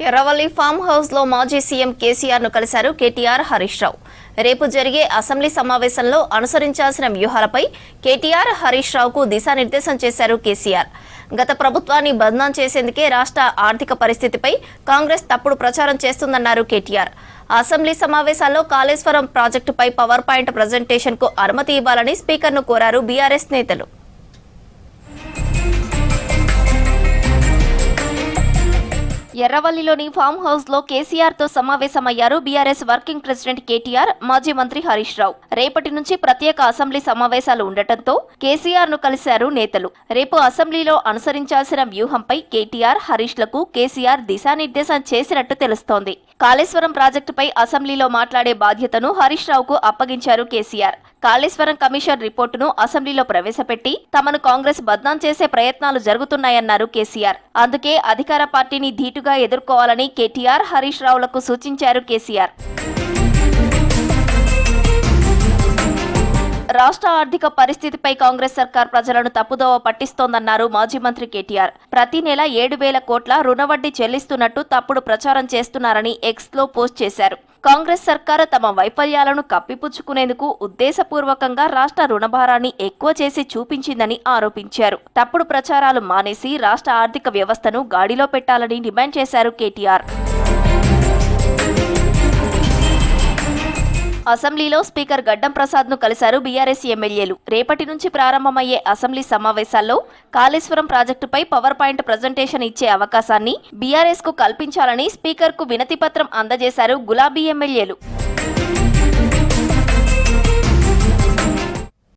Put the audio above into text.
Erravalli farm house లో మాజీ CM KCR ను కలిశారు కేటీఆర్, హరీష్ రావు. రేపు జరిగే అసెంబ్లీ సమావేశంలో అనుసరించాల్సిన వ్యూహాలపై కేటీఆర్, హరీష్ రావుకు దిశానిర్దేశం చేశారు కేసీఆర్. గత ప్రభుత్వాన్ని బదనాం చేసేందుకే రాష్ట్ర ఆర్థిక పరిస్థితిపై కాంగ్రెస్ తప్పుడు ప్రచారం చేస్తుందన్నారు కేటీఆర్. అసెంబ్లీ సమావేశాల్లో కాళేశ్వరం ప్రాజెక్టుపై పవర్ పాయింట్ ప్రజెంటేషన్ కు అనుమతి ఇవ్వాలని స్పీకర్ను కోరారు బీఆర్ఎస్ నేతలు. ఎర్రవల్లిలోని ఫామ్ హౌస్ లో కేసీఆర్ తో సమావేశమయ్యారు బీఆర్ఎస్ వర్కింగ్ ప్రెసిడెంట్ కేటీఆర్, మాజీ మంత్రి హరీష్ రావు. రేపటి నుంచి ప్రత్యేక అసెంబ్లీ సమావేశాలు ఉండటంతో కేసీఆర్ ను కలిశారు నేతలు. రేపు అసెంబ్లీలో అనుసరించాల్సిన వ్యూహంపై కేటీఆర్, హరీష్ లకు కేసీఆర్ దిశానిర్దేశం చేసినట్టు తెలుస్తోంది. కాళేశ్వరం ప్రాజెక్టుపై అసెంబ్లీలో మాట్లాడే బాధ్యతను హరీష్ రావుకు అప్పగించారు కేసీఆర్. కాళేశ్వరం కమిషన్ రిపోర్టును అసెంబ్లీలో ప్రవేశపెట్టి తమను కాంగ్రెస్ బద్నాం చేసే ప్రయత్నాలు జరుగుతున్నాయన్నారు కేసీఆర్. అందుకే అధికార పార్టీని ధీటుగా ఎదుర్కోవాలని కేటీఆర్, హరీష్ రావులకు సూచించారు కేసీఆర్. రాష్ట్ర ఆర్థిక పరిస్థితిపై కాంగ్రెస్ సర్కార్ ప్రజలను తప్పుదోవ పట్టిస్తోందన్నారు మాజీ మంత్రి కేటీఆర్. ప్రతి నెల 7,000 కోట్ల రుణవడ్డీ చెల్లిస్తున్నట్టు తప్పుడు ప్రచారం చేస్తున్నారని ఎక్స్ లో పోస్ట్ చేశారు. కాంగ్రెస్ సర్కారు తమ వైఫల్యాలను కప్పిపుచ్చుకునేందుకు ఉద్దేశపూర్వకంగా రాష్ట్ర రుణభారాన్ని ఎక్కువ చేసి చూపించిందని ఆరోపించారు. తప్పుడు ప్రచారాలు మానేసి రాష్ట్ర ఆర్థిక వ్యవస్థను గాడిలో పెట్టాలని డిమాండ్ చేశారు కేటీఆర్. అసెంబ్లీలో స్పీకర్ గడ్డం ప్రసాద్ ను కలిశారు బీఆర్ఎస్ ఎమ్మెల్యేలు. రేపటి నుంచి ప్రారంభమయ్యే అసెంబ్లీ సమావేశాల్లో కాళేశ్వరం ప్రాజెక్టుపై పవర్ పాయింట్ ప్రజెంటేషన్ ఇచ్చే అవకాశాన్ని బీఆర్ఎస్ కు కల్పించాలని స్పీకర్ కు వినతిపత్రం అందజేశారు గులాబీ ఎమ్మెల్యేలు.